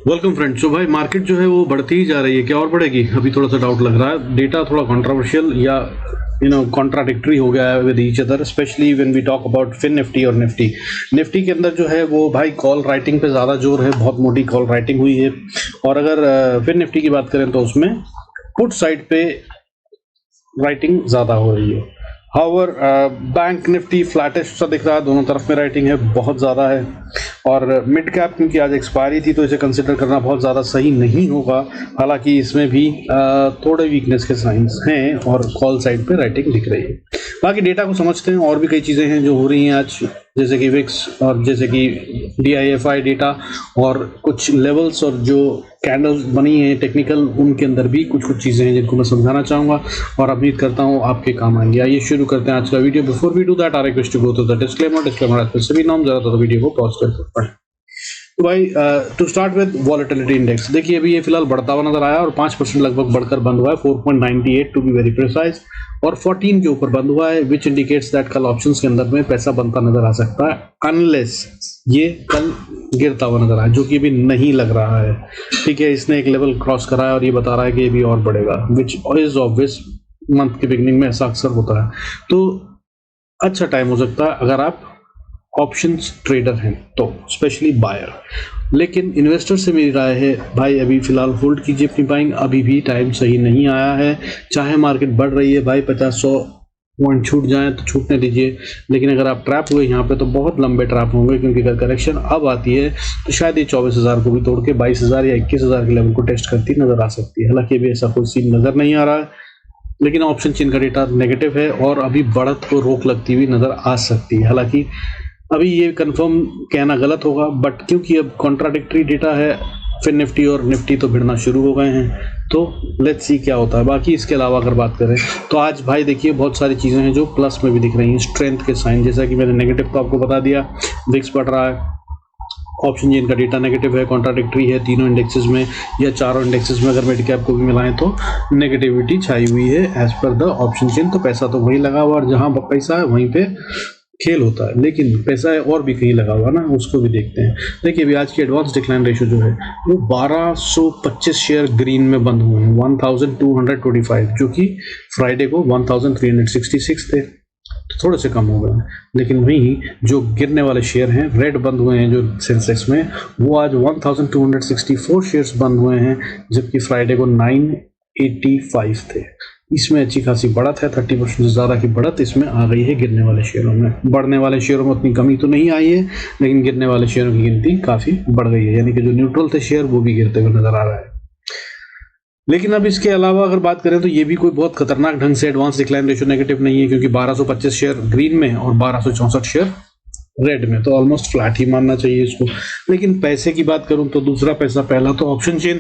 Welcome friends. तो भाई market जो है वो बढ़ती ही जा रही है, क्या और बढ़ेगी? अभी थोड़ा सा डाउट लग रहा है। डेटा थोड़ा कंट्रोवर्शियल या कॉन्ट्राडिक्टरी हो गया है with each other, specially when we talk about Fin Nifty और निफ्टी। निफ्टी के अंदर जो है वो भाई कॉल राइटिंग पे ज़्यादा जोर है, बहुत मोटी कॉल राइटिंग हुई है। और अगर फिन निफ्टी की बात करें तो उसमें पुट साइड पे राइटिंग ज़्यादा हो रही है। हाउएवर बैंक निफ्टी फ्लैटिश सा दिख रहा है, दोनों तरफ में राइटिंग है बहुत ज़्यादा है। और मिड कैप क्योंकि आज एक्सपायरी थी तो इसे कंसिडर करना बहुत ज़्यादा सही नहीं होगा, हालांकि इसमें भी थोड़े वीकनेस के साइंस हैं और कॉल साइड पे राइटिंग दिख रही है। बाकी डेटा को समझते हैं, और भी कई चीज़ें हैं जो हो रही हैं आज, जैसे कि विक्स और जैसे कि DIFI डेटा और कुछ लेवल्स और जो कैंडल्स बनी हैं टेक्निकल, उनके अंदर भी कुछ चीज़ें हैं जिनको मैं समझाना चाहूँगा और उम्मीद करता हूँ आपके काम आएंगे। आइए शुरू करते हैं आज का video. Before we do that I request to go through the disclaimer सभी नाम जरा तो वीडियो को पॉज करके पढ़ें। तो भाई to start with volatility index, देखिए अभी ये फिलहाल बढ़ता हुआ नजर आया और 5% लगभग बढ़कर बंद हुआ है, 4.98 टू बी वेरी प्रिसाइज, और 14 के ऊपर बंद हुआ है, विच इंडिकेट्स दैट कल ऑप्शंस के अंदर में पैसा बनता नजर आ सकता है, अनलेस ये कल गिरता हुआ नजर आए, जो कि अभी नहीं लग रहा है। ठीक है, इसने एक लेवल क्रॉस करा है और ये बता रहा है कि ये भी और बढ़ेगा, विच इज ऑब्वियस, मंथ के बिगनिंग में ऐसा अक्सर होता है। तो अच्छा टाइम हो सकता है अगर आप ऑप्शंस ट्रेडर हैं तो, स्पेशली बायर। लेकिन इन्वेस्टर से मेरी राय है भाई अभी फिलहाल होल्ड कीजिए अपनी बाइंग, अभी भी टाइम सही नहीं आया है। चाहे मार्केट बढ़ रही है भाई, 50-100 पॉइंट छूट जाए तो छूटने दीजिए, लेकिन अगर आप ट्रैप हुए यहाँ पे तो बहुत लंबे ट्रैप होंगे, क्योंकि अगर करेक्शन अब आती है तो शायद ये 24,000 को भी तोड़ के 22,000 या 21,000 के लेवल को टेस्ट करती नजर आ सकती है। हालांकि अभी ऐसा कोई सीन नजर नहीं आ रहा है, लेकिन ऑप्शन चेन का डेटा नेगेटिव है और अभी बढ़त को रोक लगती हुई नजर आ सकती है। हालांकि अभी ये कंफर्म कहना गलत होगा, बट क्योंकि अब कॉन्ट्राडिक्टरी डेटा है, फिर निफ्टी और निफ्टी तो भिड़ना शुरू हो गए हैं, तो लेट्स सी क्या होता है। बाकी इसके अलावा अगर बात करें तो आज भाई देखिए बहुत सारी चीज़ें हैं जो प्लस में भी दिख रही हैं, स्ट्रेंथ के साइन, जैसा कि मैंने नेगेटिव तो आपको बता दिया, विक्स बढ़ रहा है, ऑप्शन चेन का डेटा नेगेटिव है, कॉन्ट्राडिक्टरी है तीनों इंडेक्सेस में या चारों इंडेक्सेस में। अगर मिड कैप को भी मिलाएं तो नेगेटिविटी छाई हुई है as per the option chain. तो पैसा तो वही लगा हुआ और जहां पैसा है वहीं पे खेल होता है, लेकिन पैसा है और भी कहीं लगा हुआ ना, उसको भी देखते हैं। देखिए अभी आज की एडवांस डिक्लाइन रेशियो जो है वो 1225 शेयर ग्रीन में बंद हुए हैं, 1225, जो कि फ्राइडे को 1366 थे, तो थोड़े से कम हो गए। लेकिन वहीं जो गिरने वाले शेयर हैं, रेड बंद हुए हैं जो सेंसेक्स में, वो आज 1264 शेयर्स बंद हुए हैं, जबकि फ्राइडे को 985 थे। इसमें अच्छी खासी बढ़त है, 30% से ज़्यादा की बढ़त इसमें आ गई है गिरने वाले शेयरों में। बढ़ने वाले शेयरों में उतनी कमी तो नहीं आई है, लेकिन गिरने वाले शेयरों की गिनती काफ़ी बढ़ गई है, यानी कि जो न्यूट्रल थे शेयर वो भी गिरते हुए नजर आ रहा है। लेकिन अब इसके अलावा अगर बात करें तो ये भी कोई बहुत खतरनाक ढंग से एडवांस डिक्लाइन रेशियो नेगेटिव नहीं है, क्योंकि 1225 शेयर ग्रीन में और 1264 शेयर रेड में, तो ऑलमोस्ट फ्लैट ही मानना चाहिए इसको। लेकिन पैसे की बात करूं तो दूसरा पैसा, पहला तो ऑप्शन चेन,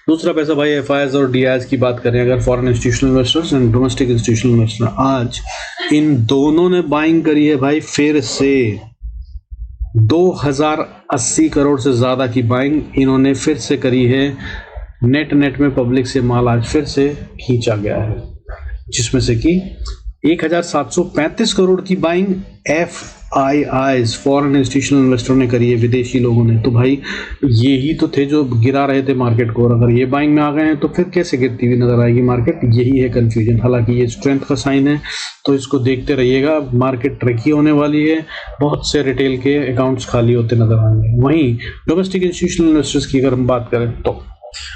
दूसरा पैसा भाई FIs और DIs की बात करें अगर, foreign institutional investors and domestic institutional investor, आज इन दोनों ने बाइंग करी है भाई फिर से 2080 करोड़ से ज्यादा की बाइंग इन्होंने फिर से करी है। नेट में पब्लिक से माल आज फिर से खींचा गया है, जिसमें से कि 1735 करोड़ की buying FIIs foreign institutional investor ने करी है, विदेशी लोगों ने। तो भाई ये ही तो थे जो गिरा रहे थे मार्केट को, और अगर ये बाइंग में आ गए हैं तो फिर कैसे गिरती हुई नजर आएगी मार्केट, यही है कंफ्यूजन। हालांकि ये स्ट्रेंथ का साइन है, तो इसको देखते रहिएगा, मार्केट ट्रिकी होने वाली है, बहुत से रिटेल के अकाउंट्स खाली होते नजर आएंगे। वहीं डोमेस्टिक इंस्टीट्यूशनल इन्वेस्टर्स की अगर हम बात करें तो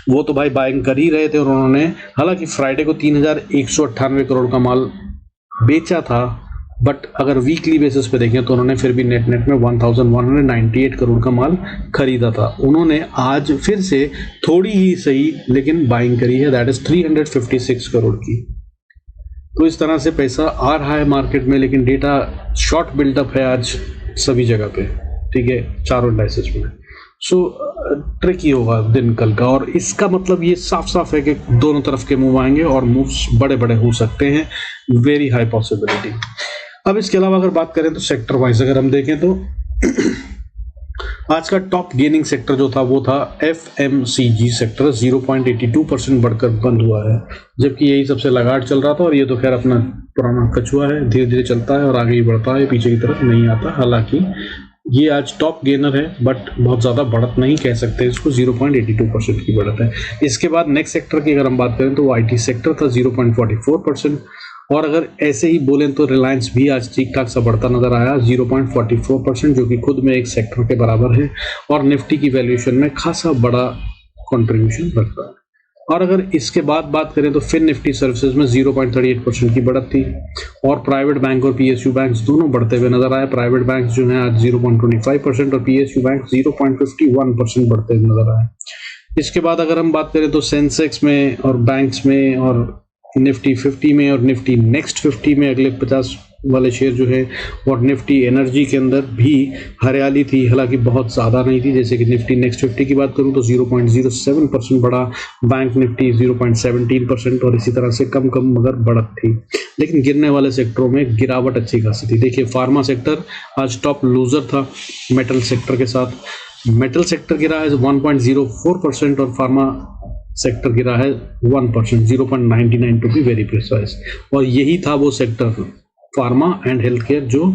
वो तो भाई बाइंग कर ही रहे थे, और उन्होंने हालांकि फ्राइडे को 3198 करोड़ का माल बेचा था, बट अगर वीकली बेसिस पे देखें तो उन्होंने फिर भी नेट में 1198 करोड़ का माल खरीदा था। उन्होंने आज फिर से थोड़ी ही सही लेकिन बाइंग करी है, दैट इज 356 करोड़ की। तो इस तरह से पैसा आ रहा है मार्केट में, लेकिन डेटा शॉर्ट बिल्डअप है आज सभी जगह पे, ठीक है, चारों इंडाइसेस में। सो ट्रिकी होगा दिन कल का, और इसका मतलब ये साफ साफ है कि दोनों तरफ के मूव आएंगे और मूव्स बड़े बड़े हो सकते हैं, वेरी हाई पॉसिबिलिटी। अब इसके अलावा अगर बात करें तो सेक्टर वाइज अगर हम देखें तो आज का टॉप गेनिंग सेक्टर जो था वो था FMCG सेक्टर, 0.82% बढ़कर बंद हुआ है, जबकि यही सबसे लगाड़ चल रहा था। और ये तो खैर अपना पुराना कछुआ है, धीरे धीरे चलता है और आगे ही बढ़ता है, पीछे की तरफ नहीं आता। हालांकि ये आज टॉप गेनर है, बट बहुत ज़्यादा बढ़त नहीं कह सकते इसको, 0.82% की बढ़त है। इसके बाद नेक्स्ट सेक्टर की अगर हम बात करें तो वो IT सेक्टर था 0.44%, और अगर ऐसे ही बोलें तो रिलायंस भी आज ठीक ठाक सा बढ़ता नजर आया 0.44%, जो कि खुद में एक सेक्टर के बराबर है और निफ्टी की वैल्यूएशन में खासा बड़ा कंट्रीब्यूशन रखता है। और अगर इसके बाद बात करें तो फिन निफ्टी सर्विसेज में 0.38% की बढ़त थी, और प्राइवेट बैंक और PSU बैंक दोनों बढ़ते हुए नजर आए। प्राइवेट बैंक जो है आज 0.25% और PSU बैंक 0.51% बढ़ते हुए नजर आए। इसके बाद अगर हम बात करें तो सेंसेक्स में और बैंक्स में और निफ्टी 50 में और निफ्टी नेक्स्ट 50 में अगले 50 वाले शेयर जो है, और निफ्टी एनर्जी के अंदर भी हरियाली थी, हालांकि बहुत ज़्यादा नहीं थी। जैसे कि निफ्टी नेक्स्ट 50 की बात करूं तो 0.07% बढ़ा, बैंक निफ्टी 0.17%, और इसी तरह से कम मगर बढ़त थी। लेकिन गिरने वाले सेक्टरों में गिरावट अच्छी खासी थी। देखिए फार्मा सेक्टर आज टॉप लूजर था मेटल सेक्टर के साथ। मेटल सेक्टर गिरा है 1.04% और फार्मा सेक्टर गिरा है 1%, 0.99 टू बी वेरी प्रिसाइज। और यही था वो sector pharma and health care जो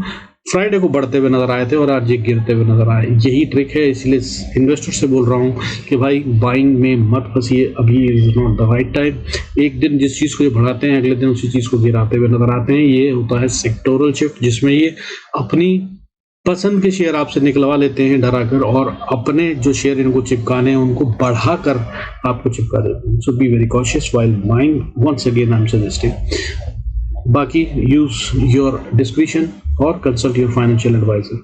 फ्राइडे को बढ़ते हुए नजर आए थे और आज ये गिरते हुए नजर आए। यही ट्रिक है, इसलिए इन्वेस्टर से बोल रहा हूँ कि भाई बाइंग में मत फंसिए, अभी is not the right time. एक दिन जिस चीज़ को ये बढ़ाते हैं अगले दिन उसी चीज़ को गिराते हुए नजर आते हैं। ये होता है सेक्टोरल शिफ्ट, जिसमें ये अपनी पसंद के शेयर आपसे निकलवा लेते हैं डराकर, और अपने जो शेयर इनको चिपकाने हैं उनको बढ़ाकर आपको चिपका देते हैं। So be very cautious while buying, once again I am suggesting. बाकी यूज योर डिस्क्रिप्शन और कंसल्ट योर फाइनेंशियल एडवाइजर।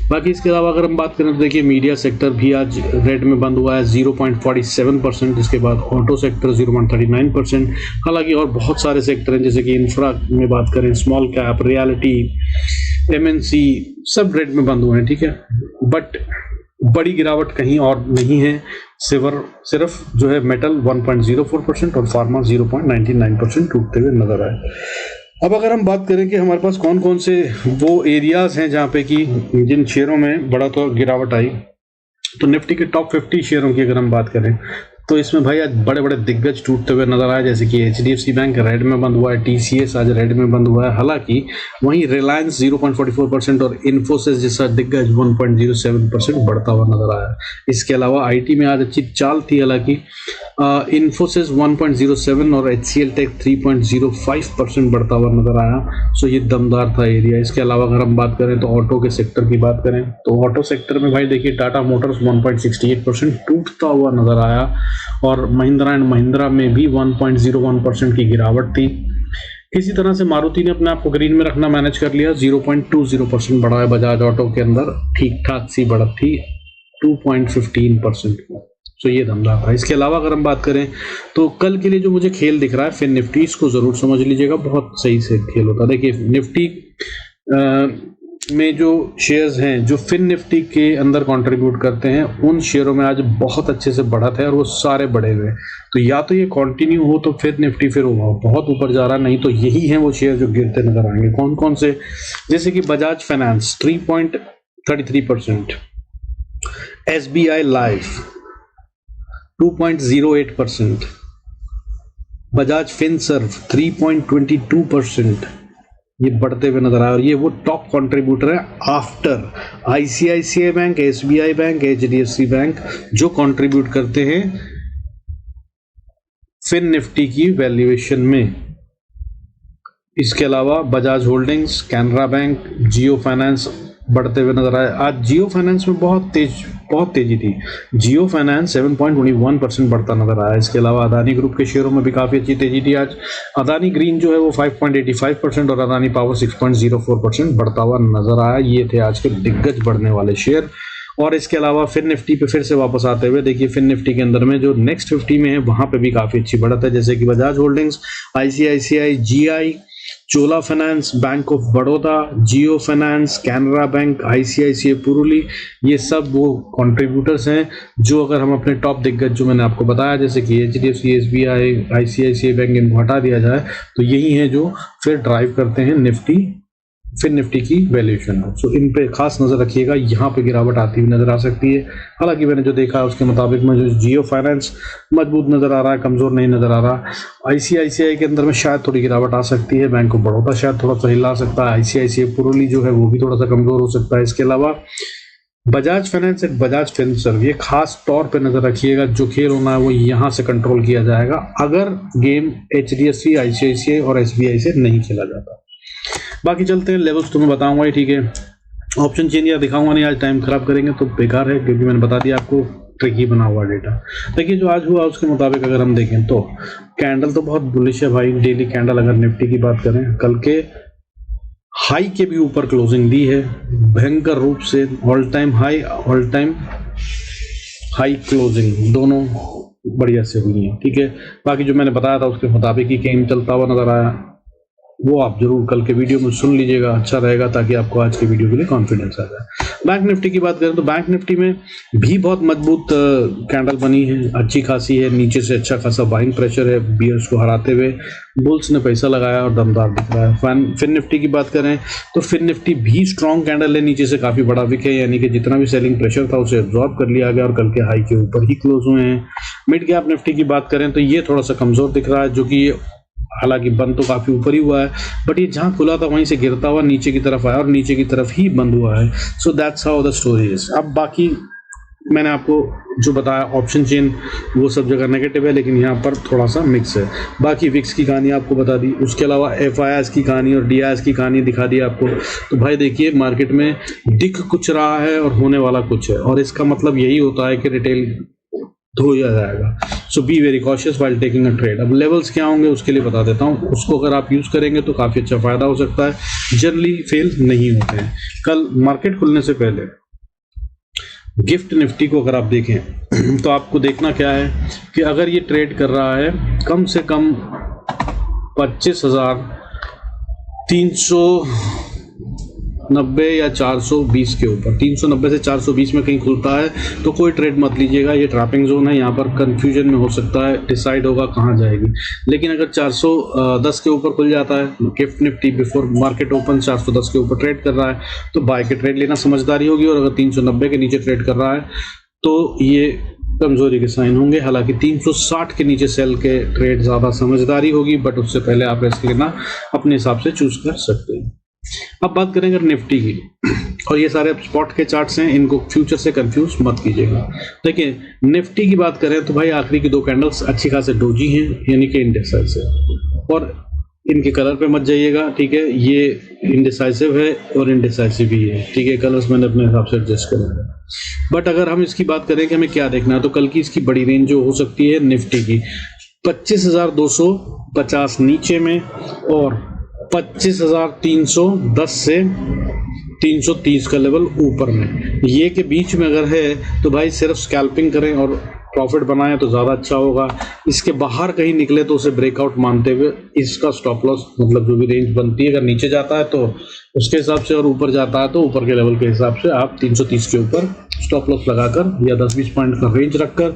बाकी इसके अलावा अगर हम बात करें तो देखिए मीडिया सेक्टर भी आज रेड में बंद हुआ है 0.47%। इसके बाद ऑटो सेक्टर 0.39%। हालांकि और बहुत सारे सेक्टर हैं, जैसे कि इंफ्रा में बात करें, स्मॉल कैप, रियलिटी, MNC सब रेड में बंद हुए हैं, ठीक है। बट बड़ी गिरावट कहीं और नहीं है, सिर्फ जो है मेटल 1.04% और फार्मा 0.99% टूटते हुए नजर आए। अब अगर हम बात करें कि हमारे पास कौन कौन से वो एरियाज हैं जहाँ पे कि जिन शेयरों में बड़ा तो गिरावट आई, तो निफ्टी के टॉप 50 शेयरों की अगर हम बात करें तो इसमें भाई आज बड़े बड़े दिग्गज टूटते हुए नजर आए, जैसे कि HDFC बैंक रेड में बंद हुआ है, TCS आज रेड में बंद हुआ है। हालांकि वहीं रिलायंस 0.44% और इन्फोसिस जैसा दिग्गज 1.07% बढ़ता हुआ नजर आया। इसके अलावा IT में आज अच्छी चाल थी, हालांकि इन्फोसिस 1.07 और HCL टेक 3.05% बढ़ता हुआ नजर आया। सो ये दमदार था एरिया। इसके अलावा अगर हम बात करें तो ऑटो के सेक्टर की बात करें तो ऑटो सेक्टर में भाई देखिए टाटा मोटर्स 1.68% टूटता हुआ नजर आया, और महिंद्रा एंड महिंद्रा में भी 1.01% की गिरावट थी। किसी तरह से मारुति ने अपने आप को ग्रीन में रखना मैनेज कर लिया, 0.20% बढ़ा है बजाज ऑटो के अंदर, ठीक ठाक सी बढ़त थी 2.15%। तो ये धमदार था। इसके अलावा अगर हम बात करें तो कल के लिए जो मुझे खेल दिख रहा है फिन निफ्टी, इसको जरूर समझ लीजिएगा, बहुत सही से खेल होता है। देखिए निफ्टी में जो शेयर्स हैं जो फिन निफ्टी के अंदर कंट्रीब्यूट करते हैं, उन शेयरों में आज बहुत अच्छे से बढ़त है और वो सारे बढ़े हुए। तो या तो ये कंटिन्यू हो तो फिर निफ्टी फिर होगा बहुत ऊपर जा रहा, नहीं तो यही है वो शेयर जो गिरते नजर आएंगे। कौन कौन से, जैसे कि Bajaj finance 3.33%, SBI life 2.08%, Bajaj Finserv 3.22%, ये बढ़ते हुए नजर आया। और ये वो टॉप कंट्रीब्यूटर है after ICICI bank, SBI bank, HDFC bank, जो कंट्रीब्यूट करते हैं फिन निफ्टी की वैल्यूएशन में। इसके अलावा बजाज होल्डिंग्स, कैनरा बैंक, जियो फाइनेंस बढ़ते हुए नजर आए। आज जियो फाइनेंस में बहुत तेजी थी, जियो फाइनेंस 7.21% बढ़ता नजर आया। इसके अलावा अदानी ग्रुप के शेयरों में भी काफी अच्छी तेजी थी आज। अदानी ग्रीन जो है वो 5.85% और अदानी पावर 6.04% बढ़ता हुआ नजर आया। ये थे आज के दिग्गज बढ़ने वाले शेयर। और इसके अलावा फिन निफ्टी पे फिर से वापस आते हुए देखिए फिन निफ्टी के अंदर में जो नेक्स्ट 50 में है वहां पे भी काफी अच्छी बढ़त है, जैसे कि Bajaj holdings, ICICI, GI, Chola finance, bank of Baroda, Jio finance, Canara bank, ICICI पुरुली, ये सब वो कंट्रीब्यूटर्स हैं जो अगर हम अपने टॉप दिग्गज जो मैंने आपको बताया जैसे कि HDFC, SBI, ICICI बैंक, इनको हटा दिया जाए तो यही है जो फिर ड्राइव करते हैं फिर निफ्टी की वैल्यूएशन। सो इन पे खास नजर रखिएगा, यहाँ पे गिरावट आती हुई नजर आ सकती है। हालांकि मैंने जो देखा है उसके मुताबिक में जो जियो फाइनेंस मजबूत नजर आ रहा है, कमजोर नहीं नजर आ रहा। ICICI के अंदर में शायद थोड़ी गिरावट आ सकती है, बैंक ऑफ बड़ौदा शायद थोड़ा सा हिला सकता है, ICICI पुरुली जो है वो भी थोड़ा सा कमजोर हो सकता है। इसके अलावा Bajaj finance and Bajaj Finserv, ये खास तौर पे नजर रखिएगा, जो खेल होना है वो यहाँ से कंट्रोल किया जाएगा अगर गेम HDFC, ICICI और SBI से नहीं खेला जाता। बाकी चलते हैं, लेवल्स तो मैं बताऊंगा ही, ठीक है। ऑप्शन चेंज या दिखाऊंगा नहीं, आज टाइम खराब करेंगे तो बेकार है, क्योंकि मैंने बता दिया आपको ट्रिकी बना हुआ डेटा। देखिए जो आज हुआ उसके मुताबिक अगर हम देखें तो कैंडल तो बहुत बुलिश है भाई। डेली कैंडल अगर निफ्टी की बात करें, कल के हाई के भी ऊपर क्लोजिंग दी है, भयंकर रूप से all time high, all time high closing दोनों बढ़िया से हुई है, ठीक है। बाकी जो मैंने बताया था उसके मुताबिक ही गेम चलता हुआ नजर आया, वो आप जरूर कल के वीडियो में सुन लीजिएगा, अच्छा रहेगा, ताकि आपको आज के वीडियो के लिए कॉन्फिडेंस आ जाए। बैंक निफ्टी की बात करें तो बैंक निफ्टी में भी बहुत मजबूत कैंडल बनी है, अच्छी खासी है, नीचे से अच्छा खासा बाइंग प्रेशर है, बियर्स को हराते हुए बुल्स ने पैसा लगाया और दमदार दिख रहा है। फिन निफ्टी की बात करें तो फिन निफ्टी भी स्ट्रॉन्ग कैंडल है, नीचे से काफी बड़ा विक है, यानी कि जितना भी सेलिंग प्रेशर था उसे एब्जॉर्ब कर लिया गया और कल के हाई के ऊपर ही क्लोज हुए हैं। मिड कैप निफ्टी की बात करें तो ये थोड़ा सा कमजोर दिख रहा है, जो कि हालांकि बंद तो काफी ऊपर ही हुआ है, बट ये जहां खुला था वहीं से गिरता हुआ नीचे की तरफ आया और नीचे की तरफ ही बंद हुआ है। So that's how the story is. अब बाकी मैंने आपको जो बताया ऑप्शन चेन वो सब जगह नेगेटिव है, लेकिन यहाँ पर थोड़ा सा मिक्स है। बाकी विक्स की कहानी आपको बता दी, उसके अलावा FIS की कहानी और DIS की कहानी दिखा दी आपको। तो भाई देखिए मार्केट में दिख कुछ रहा है और होने वाला कुछ है, और इसका मतलब यही होता है कि रिटेल धोया जाएगा। So be very cautious while taking a trade. अब लेवल्स क्या होंगे उसके लिए बता देता हूँ, उसको अगर आप यूज करेंगे तो काफी अच्छा फायदा हो सकता है, जनरली फेल नहीं होते हैं। कल मार्केट खुलने से पहले गिफ्ट निफ्टी को अगर आप देखें तो आपको देखना क्या है कि अगर ये ट्रेड कर रहा है कम से कम 25,390 या 420 के ऊपर, 390 से 420 में कहीं खुलता है तो कोई ट्रेड मत लीजिएगा, ये ट्रैपिंग जोन है, यहाँ पर कंफ्यूजन में हो सकता है, डिसाइड होगा कहाँ जाएगी। लेकिन अगर 410 के ऊपर खुल जाता है, gift Nifty before market open 410 के ऊपर ट्रेड कर रहा है तो बाय के ट्रेड लेना समझदारी होगी, और अगर 390 के नीचे ट्रेड कर रहा है तो ये कमजोरी के साइन होंगे। हालांकि 360 के नीचे सेल के ट्रेड ज्यादा समझदारी होगी, बट उससे पहले आप रिस्क लेना अपने हिसाब से चूज कर सकते हैं। अब बात करेंगे निफ्टी की, और ये सारे स्पॉट के चार्ट्स हैं, इनको फ्यूचर से कंफ्यूज मत कीजिएगा। देखिए निफ्टी की बात करें तो भाई आखिरी की 2 कैंडल्स अच्छी खासे डोजी हैं, यानी कि इंडिसाइसिव, और इनके कलर पे मत जाइएगा, ठीक है। ये इंडिसाइसिव है और इंडिसाइसिव भी है, ठीक है। कलर्स मैंने अपने हिसाब से एडजस्ट करूंगा। बट अगर हम इसकी बात करें कि हमें क्या देखना है, तो कल की इसकी बड़ी रेंज जो हो सकती है निफ्टी की 25,250 नीचे में और 25,310 से 330 का लेवल ऊपर में, ये के बीच में अगर है तो भाई सिर्फ स्कैल्पिंग करें और प्रॉफिट बनाएं तो ज़्यादा अच्छा होगा। इसके बाहर कहीं निकले तो उसे ब्रेकआउट मानते हुए इसका स्टॉप लॉस, मतलब जो भी रेंज बनती है, अगर नीचे जाता है तो उसके हिसाब से और ऊपर जाता है तो ऊपर के लेवल के हिसाब से आप 330 के ऊपर स्टॉप लॉस लगाकर या 10-20 पॉइंट का रेंज रखकर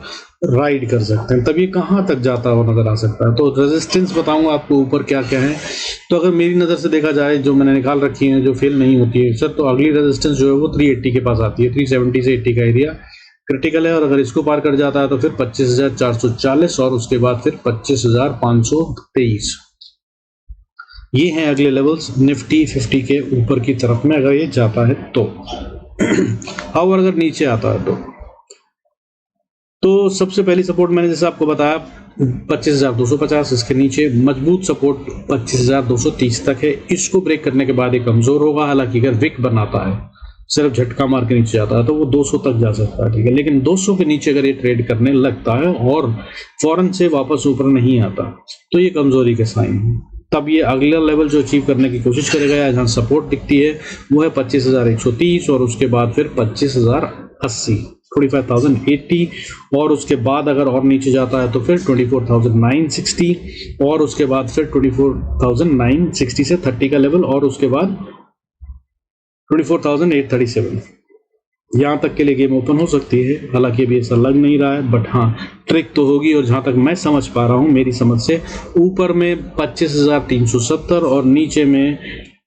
राइड कर सकते हैं। तब ये कहाँ तक जाता हुआ नजर आ सकता है। तो रेजिस्टेंस बताऊंगा आपको ऊपर क्या क्या है। तो अगर मेरी नज़र से देखा जाए, जो मैंने निकाल रखी है, जो फेल नहीं होती है सर, तो अगली रेजिस्टेंस जो है वो 380 के पास आती है। 370 से 80 का एरिया क्रिटिकल है, और अगर इसको पार कर जाता है तो फिर 25,440 और उसके बाद फिर 25,523, ये हैं अगले लेवल्स निफ्टी 50 के ऊपर की तरफ में अगर ये जाता है तो। और अगर नीचे आता है तो सबसे पहली सपोर्ट मैंने जैसे आपको बताया 25,250, इसके नीचे मजबूत सपोर्ट 25,230 तक है। इसको ब्रेक करने के बाद ये कमजोर होगा। हालांकि अगर विक बनाता है, सिर्फ झटका मार के नीचे जाता है, तो वो 200 तक जा सकता है, ठीक है। लेकिन 200 के नीचे अगर ये ट्रेड करने लगता है और फौरन से वापस ऊपर नहीं आता तो ये कमजोरी के साइन है। तब ये अगला लेवल जो अचीव करने की कोशिश करेगा, या जहां सपोर्ट दिखती है वो है 25,130 और उसके बाद फिर 25,080, 25,080, और उसके बाद अगर और नीचे जाता है तो फिर 24,960 और उसके बाद फिर 24,960 से 30 का लेवल और उसके बाद 24,837, यहाँ तक के लिए गेम ओपन हो सकती है। हालांकि अभी ऐसा लग नहीं रहा है, बट हाँ ट्रिक तो होगी। और जहाँ तक मैं समझ पा रहा हूँ, मेरी समझ से ऊपर में 25,370 और नीचे में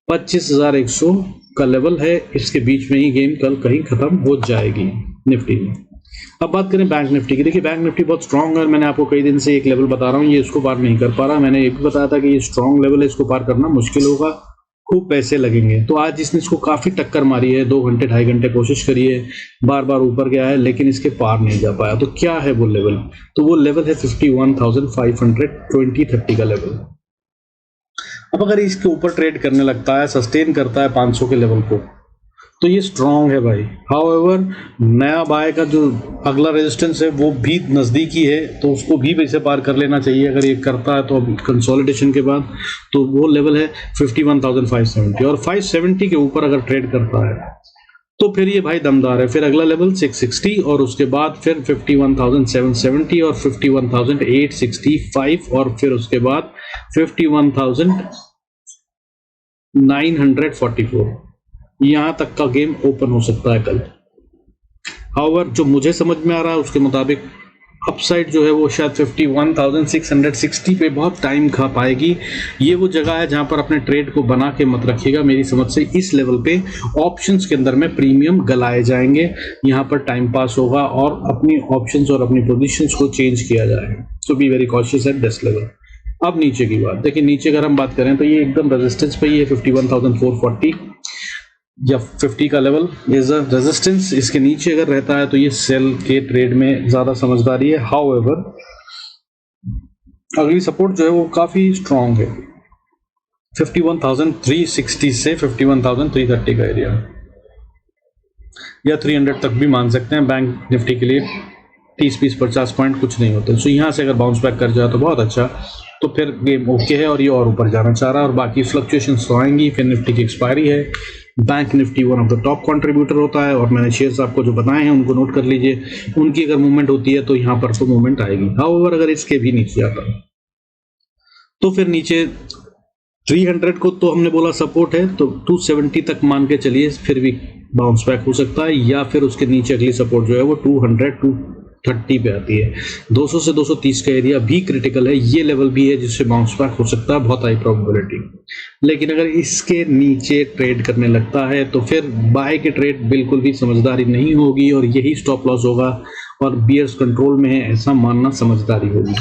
25,100 का लेवल है। इसके बीच में ही गेम कल कहीं खत्म हो जाएगी निफ्टी में। अब बात करें बैंक निफ्टी की। देखिए बैंक निफ्टी बहुत स्ट्रांग है, मैंने आपको कई दिन से एक लेवल बता रहा हूँ, ये इसको पार नहीं कर पा रहा। मैंने एक भी बताया था कि ये स्ट्रांग लेवल है, इसको पार करना मुश्किल होगा। खूब पैसे लगेंगे। तो आज इसने इसको काफी टक्कर मारी है, 2 घंटे 2.5 घंटे कोशिश करी है, बार बार ऊपर गया है लेकिन इसके पार नहीं जा पाया। तो क्या है वो लेवल? तो वो लेवल है 51,500 2030 का लेवल। अब अगर इसके ऊपर ट्रेड करने लगता है, सस्टेन करता है 500 के लेवल को, तो ये स्ट्रांग है भाई। हाउएवर नया बाय का जो अगला रेजिस्टेंस है वो भी नज़दीकी है, तो उसको भी वैसे पार कर लेना चाहिए अगर ये करता है। तो अब कंसोलिडेशन के बाद तो वो लेवल है 51,570, और 570 के ऊपर अगर ट्रेड करता है तो फिर ये भाई दमदार है। फिर अगला लेवल 660, और उसके बाद फिर 51,770 और 51,865, और फिर उसके बाद 51,944। यहां तक का गेम ओपन हो सकता है कल। हाउएवर जो मुझे समझ में आ रहा है उसके मुताबिक अपसाइड जो है वो शायद 51,660 पे बहुत टाइम खा पाएगी। ये वो जगह है जहां पर अपने ट्रेड को बना के मत रखिएगा। मेरी समझ से इस लेवल पे ऑप्शंस के अंदर में प्रीमियम गलाए जाएंगे, यहां पर टाइम पास होगा और अपनी ऑप्शंस और अपनी पोजीशंस को चेंज किया जाएगा। So be very cautious at this level. अब नीचे की बात देखिए, नीचे अगर हम बात करें तो ये एकदम रेजिस्टेंस पे ही है, 51,440 या 50 का लेवल इज अ रेजिस्टेंस। इसके नीचे अगर रहता है तो ये सेल के ट्रेड में ज्यादा समझदारी है। हाउएवर अगली सपोर्ट जो है वो काफी स्ट्रांग है, 51,360 से 51,330 का एरिया, या 300 तक भी मान सकते हैं। बैंक निफ्टी के लिए 30-50 पॉइंट कुछ नहीं होते। सो यहाँ से अगर बाउंस बैक कर जाए तो बहुत अच्छा, तो फिर गेम ओके है और ये और ऊपर जाना चाह रहा है। और बाकी फ्लक्चुएशंस तो आएंगी। फिर निफ्टी की एक्सपायरी है, bank Nifty one of the top contributor होता है, और मैंने शेयर्स आपको जो बताए हैं उनको नोट कर लीजिए। उनकी अगर मूवमेंट होती है तो यहाँ पर तो मूवमेंट आएगी। हाउएवर अगर इसके भी नीचे आता है तो फिर नीचे 300 को तो हमने बोला सपोर्ट है, तो 270 तक मान के चलिए, फिर भी बाउंस बैक हो सकता है। या फिर उसके नीचे अगली सपोर्ट जो है वो 200-230 पे आती है। 200 से 230 का एरिया भी क्रिटिकल है, ये लेवल भी है जिससे बाउंस बैक हो सकता है, बहुत हाई प्रोबेबिलिटी। लेकिन अगर इसके नीचे ट्रेड करने लगता है तो फिर बाय के ट्रेड बिल्कुल भी समझदारी नहीं होगी, और यही स्टॉप लॉस होगा, और बियर्स कंट्रोल में है ऐसा मानना समझदारी होगी।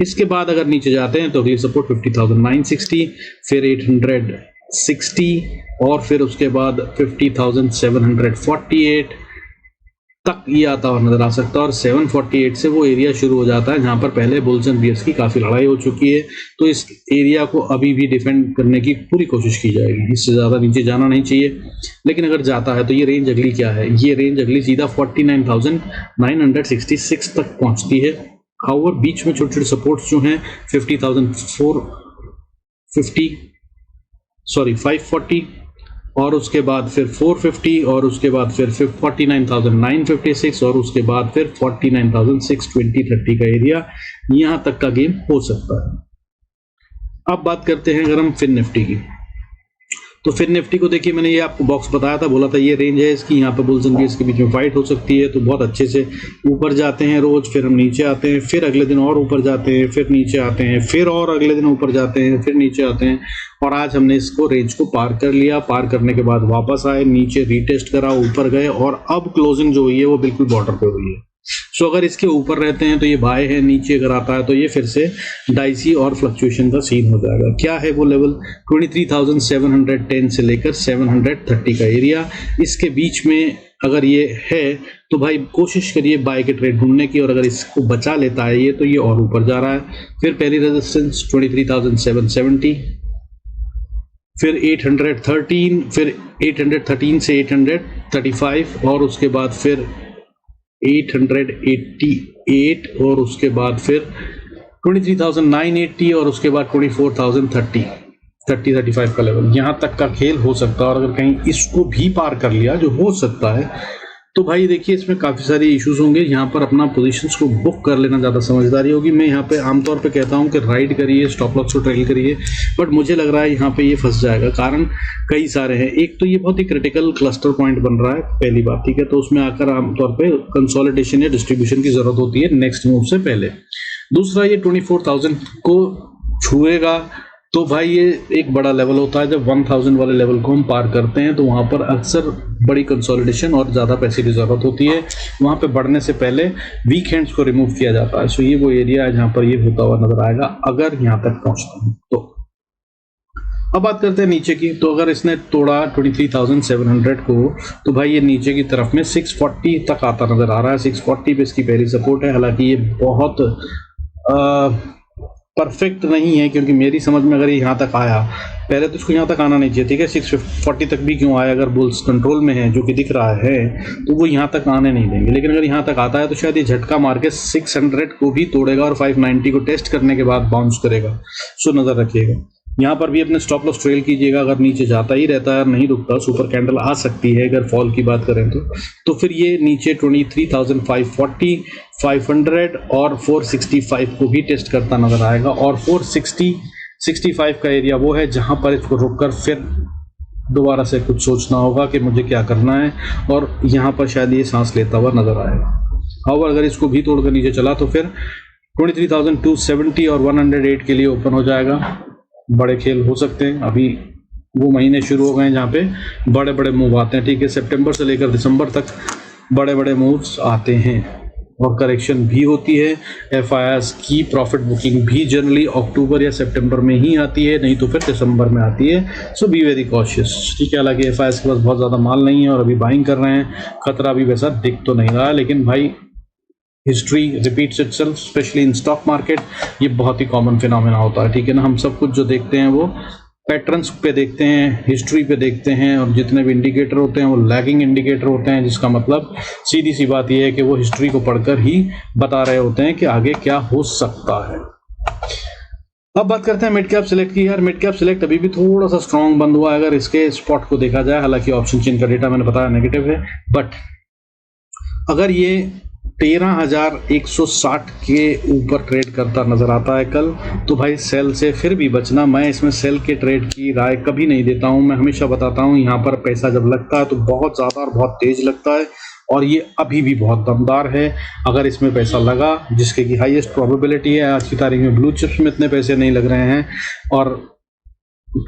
इसके बाद अगर नीचे जाते हैं तो अगली सपोर्ट 50,960, फिर 860, और फिर उसके बाद 50,748 तक ये आता हुआ नजर आ सकता है। और 748 से वो एरिया शुरू हो जाता है जहां पर पहले बुल्स एंड बियर्स की काफी लड़ाई हो चुकी है। तो इस एरिया को अभी भी डिफेंड करने की पूरी कोशिश की जाएगी, इससे ज्यादा नीचे जाना नहीं चाहिए। लेकिन अगर जाता है तो ये रेंज अगली क्या है? ये रेंज अगली सीधा 49,966 तक पहुंचती है। हाउएवर बीच में छोटे छोटे सपोर्ट्स जो हैं 540 और उसके बाद फिर 450, और उसके बाद फिर 49,956, और उसके बाद फिर 49,620-30 का एरिया, यहां तक का गेम हो सकता है। अब बात करते हैं अगर हम फिन निफ्टी की, तो फिर निफ्टी को देखिए, मैंने ये आपको बॉक्स बताया था, बोला था ये रेंज है इसकी, यहाँ पे बुल्स एंड बियर्स के बीच में फाइट हो सकती है। तो बहुत अच्छे से ऊपर जाते हैं रोज, फिर हम नीचे आते हैं, फिर अगले दिन और ऊपर जाते हैं, फिर नीचे आते हैं, फिर और अगले दिन ऊपर जाते हैं, फिर नीचे आते हैं। और आज हमने इसको रेंज को पार कर लिया। पार करने के बाद वापस आए, नीचे रीटेस्ट करा, ऊपर गए, और अब क्लोजिंग जो हुई है वो बिल्कुल बॉर्डर पे हुई है। सो अगर इसके ऊपर रहते हैं तो ये बाय है, नीचे अगर आता है तो ये फिर से डाइसी और फ्लक्चुएशन का सीन हो जाएगा। क्या है वो लेवल? 23,710 से लेकर 730 का एरिया, इसके बीच में अगर ये है तो भाई कोशिश करिए बाय के ट्रेड ढूंढने की। और अगर इसको बचा लेता है ये, तो ये और ऊपर जा रहा है। फिर पहली रेजिस्टेंस 23,770, फिर 813, फिर 813 से 835, और उसके बाद फिर 888, और उसके बाद फिर 23,980, और उसके बाद 24,030-35 का लेवल, यहां तक का खेल हो सकता है। और अगर कहीं इसको भी पार कर लिया, जो हो सकता है, तो भाई देखिए इसमें काफी सारे इश्यूज होंगे। यहाँ पर अपना पोजीशंस को बुक कर लेना ज्यादा समझदारी होगी। मैं यहाँ पे आमतौर पे कहता हूँ कि राइड करिए, स्टॉप लॉस को ट्रेल करिए, बट मुझे लग रहा है यहाँ पे ये फंस जाएगा। कारण कई सारे हैं। एक तो ये बहुत ही क्रिटिकल क्लस्टर पॉइंट बन रहा है, पहली बात, ठीक है। तो उसमें आकर आमतौर पर कंसोलिडेशन या डिस्ट्रीब्यूशन की जरूरत होती है नेक्स्ट मूव से पहले। दूसरा, ये 24,000 को छुएगा तो भाई ये एक बड़ा लेवल होता है। जब 1000 वाले लेवल को हम पार करते हैं तो वहां पर अक्सर बड़ी कंसोलिडेशन और ज्यादा पैसे की जरूरत होती है। वहां पे बढ़ने से पहले वीक हैंड्स को रिमूव किया जाता है। सो ये वो एरिया है जहां पर ये होता हुआ नजर आएगा अगर यहां तक पहुंचता है तो। अब बात करते हैं नीचे की। तो अगर इसने तोड़ा 23,700 को, तो भाई ये नीचे की तरफ में 640 तक आता नजर आ रहा है। 640 पे इसकी पहली सपोर्ट है। हालांकि ये बहुत परफेक्ट नहीं है, क्योंकि मेरी समझ में अगर ये यहाँ तक आया, पहले तो इसको यहाँ तक आना नहीं चाहिए, ठीक है। 640 तक भी क्यों आया, अगर बुल्स कंट्रोल में है जो कि दिख रहा है, तो वो यहाँ तक आने नहीं देंगे। लेकिन अगर यहाँ तक आता है तो शायद ये झटका मार के 600 को भी तोड़ेगा और 590 को टेस्ट करने के बाद बाउंस करेगा। सो नजर रखिएगा। यहाँ पर भी अपने स्टॉप लॉस ट्रेल कीजिएगा। अगर नीचे जाता ही रहता है, नहीं रुकता, सुपर कैंडल आ सकती है अगर फॉल की बात करें तो फिर ये नीचे 23,540, 500 और 465 को भी टेस्ट करता नजर आएगा। और 465 का एरिया वो है जहां पर इसको रोककर फिर दोबारा से कुछ सोचना होगा कि मुझे क्या करना है, और यहाँ पर शायद ये सांस लेता हुआ नजर आएगा। और अगर इसको भी तोड़कर नीचे चला तो फिर 23,270 और 108 के लिए ओपन हो जाएगा। बड़े खेल हो सकते हैं। अभी वो महीने शुरू हो गए हैं जहाँ पे बड़े बड़े मूव आते हैं, ठीक है। सितंबर से लेकर दिसंबर तक बड़े बड़े मूव्स आते हैं और करेक्शन भी होती है। एफआईआर्स की प्रॉफिट बुकिंग भी जनरली अक्टूबर या सितंबर में ही आती है, नहीं तो फिर दिसंबर में आती है। सो बी वेरी कॉशियस, ठीक है। हालांकि एफआईआर्स के पास बहुत ज़्यादा माल नहीं है और अभी बाइंग कर रहे हैं। खतरा भी वैसा दिख तो नहीं रहा, लेकिन भाई history repeats itself, specially in stock market. ये बहुत ही कॉमन फिनोमेना होता है, ठीक है ना। हम सब कुछ जो देखते हैं वो पैटर्न्स पे देखते हैं, हिस्ट्री पे देखते हैं, और जितने भी इंडिकेटर होते हैं वो लैगिंग इंडिकेटर होते हैं, जिसका मतलब सीधी सी बात यह है कि वो हिस्ट्री को पढ़कर ही बता रहे होते हैं कि आगे क्या हो सकता है। अब बात करते हैं मिड कैप सिलेक्ट की। यार मिड कैप सिलेक्ट अभी भी थोड़ा सा स्ट्रॉन्ग बंद हुआ है अगर इसके स्पॉट को देखा जाए। हालांकि ऑप्शन चेन का डेटा मैंने बताया नेगेटिव है, बट अगर ये 13,160 के ऊपर ट्रेड करता नजर आता है कल, तो भाई सेल से फिर भी बचना। मैं इसमें सेल के ट्रेड की राय कभी नहीं देता हूं। मैं हमेशा बताता हूं यहाँ पर पैसा जब लगता है तो बहुत ज़्यादा और बहुत तेज लगता है, और ये अभी भी बहुत दमदार है। अगर इसमें पैसा लगा, जिसके की हाईएस्ट प्रोबेबिलिटी है, आज की तारीख में ब्लू चिप्स में इतने पैसे नहीं लग रहे हैं और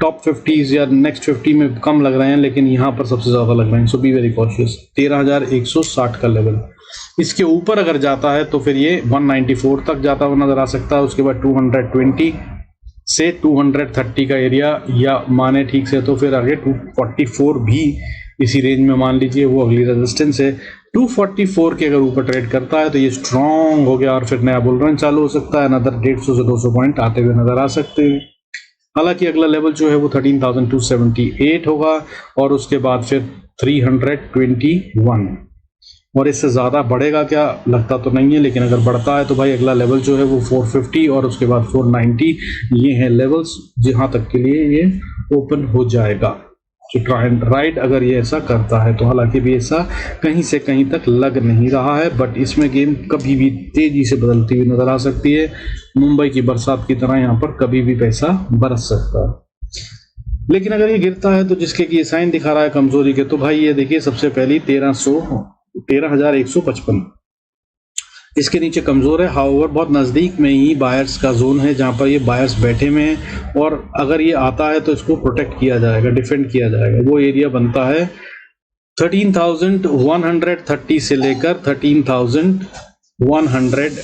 टॉप 50 या नेक्स्ट 50 में कम लग रहे हैं, लेकिन यहाँ पर सबसे ज़्यादा लग रहे हैं। So be very cautious. 13,160 का लेवल, इसके ऊपर अगर जाता है तो फिर ये 194 तक जाता हुआ नजर आ सकता है। उसके बाद 220 से 230 का एरिया, या माने ठीक से तो फिर आगे 244 भी इसी रेंज में मान लीजिए वो अगली रेजिस्टेंस है। 244 के अगर ऊपर ट्रेड करता है तो ये स्ट्रॉन्ग हो गया और फिर नया बुल रन चालू हो सकता है। अनदर 150 से 200 पॉइंट आते हुए नजर आ सकते हैं। हालांकि अगला लेवल जो है वो 13,278 होगा और उसके बाद फिर 321, और इससे ज़्यादा बढ़ेगा क्या लगता तो नहीं है, लेकिन अगर बढ़ता है तो भाई अगला लेवल जो है वो 450 और उसके बाद 490, ये हैं लेवल्स जहाँ तक के लिए ये ओपन हो जाएगा। तो ट्राई एंड राइड अगर ये ऐसा करता है तो, हालांकि भी ऐसा कहीं से कहीं तक लग नहीं रहा है, बट इसमें गेम कभी भी तेजी से बदलती हुई नजर आ सकती है। मुंबई की बरसात की तरह यहाँ पर कभी भी पैसा बरस सकता है। लेकिन अगर ये गिरता है तो जिसके कि ये साइन दिखा रहा है कमजोरी के, तो भाई ये देखिए सबसे पहली 13,155 इसके नीचे कमजोर है। हाउएवर बहुत नजदीक में ही बायर्स का जोन है जहां पर ये बायर्स बैठे हुए हैं, और अगर ये आता है तो इसको प्रोटेक्ट किया जाएगा, डिफेंड किया जाएगा। वो एरिया बनता है 13,130 से लेकर 13,100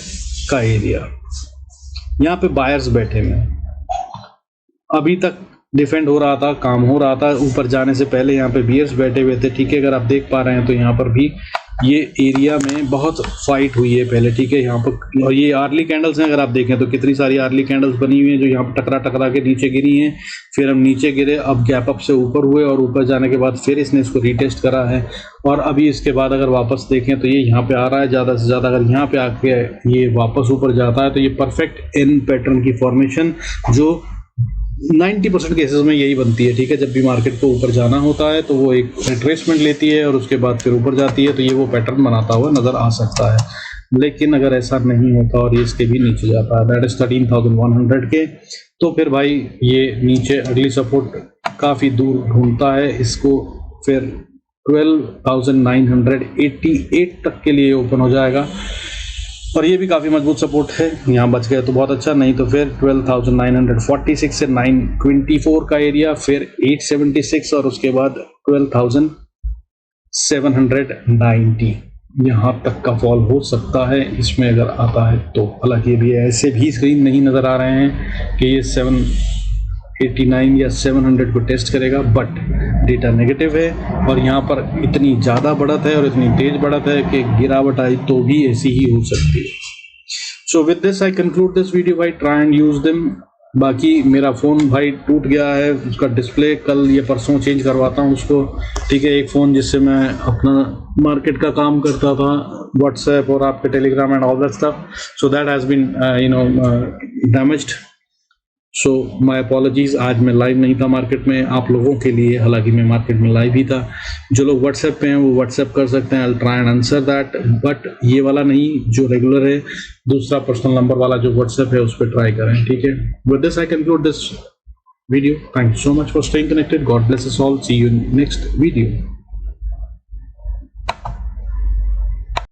का एरिया। यहाँ पे बायर्स बैठे हुए हैं, अभी तक डिफेंड हो रहा था, काम हो रहा था। ऊपर जाने से पहले यहाँ पे बियर्स बैठे हुए थे, ठीक है। अगर आप देख पा रहे हैं तो यहाँ पर भी ये एरिया में बहुत फाइट हुई है पहले, ठीक है। यहाँ पर और ये आर्ली कैंडल्स हैं, अगर आप देखें तो कितनी सारी आर्ली कैंडल्स बनी हुई हैं जो यहाँ पर टकरा टकरा के नीचे गिरी हैं। फिर हम नीचे गिरे, अब गैप अप से ऊपर हुए और ऊपर जाने के बाद फिर इसने इसको रीटेस्ट करा है, और अभी इसके बाद अगर वापस देखें तो ये यहाँ पे आ रहा है ज़्यादा से ज़्यादा। अगर यहाँ पे आके ये वापस ऊपर जाता है तो ये परफेक्ट एन पैटर्न की फॉर्मेशन जो 90% केसेस में यही बनती है, ठीक है। जब भी मार्केट को ऊपर जाना होता है तो वो एक रिट्रेसमेंट लेती है और उसके बाद फिर ऊपर जाती है, तो ये वो पैटर्न बनाता हुआ नजर आ सकता है। लेकिन अगर ऐसा नहीं होता और ये इसके भी नीचे जाता है, दैट इज 13,100 के, तो फिर भाई ये नीचे अगली सपोर्ट काफ़ी दूर ढूंढता है। इसको फिर 12,988 तक के लिए ओपन हो जाएगा, और ये भी काफ़ी मजबूत सपोर्ट है। यहाँ बच गए तो बहुत अच्छा, नहीं तो फिर 12,946 से 924 का एरिया, फिर 876 और उसके बाद 12,790 यहाँ तक का फॉल हो सकता है इसमें अगर आता है तो। हालांकि भी ऐसे भी स्क्रीन नहीं नज़र आ रहे हैं कि ये 89 या 700 को टेस्ट करेगा, बट डेटा नेगेटिव है और यहाँ पर इतनी ज़्यादा बढ़त है और इतनी तेज बढ़त है कि गिरावट आई तो भी ऐसी ही हो सकती है। So with this I conclude this video भाई, ट्राई एंड यूज देम। बाकी मेरा फ़ोन भाई टूट गया है, उसका डिस्प्ले कल या परसों चेंज करवाता हूँ उसको, ठीक है। एक फ़ोन जिससे मैं अपना मार्केट का काम करता था, व्हाट्सएप और आपके Telegram and all that stuff, so that has been damaged. So my apologies. आज मैं लाइव नहीं था मार्केट में आप लोगों के लिए, हालांकि मैं मार्केट में लाइव ही था। जो लोग व्हाट्सएप पे हैं वो व्हाट्सएप कर सकते हैं, I will try and answer that, but ये वाला नहीं जो रेगुलर है, दूसरा पर्सनल नंबर वाला जो व्हाट्सएप है उस पर ट्राई करें, ठीक है। With this I conclude this video. Thank you so much for staying connected. God bless us all. See you in next video.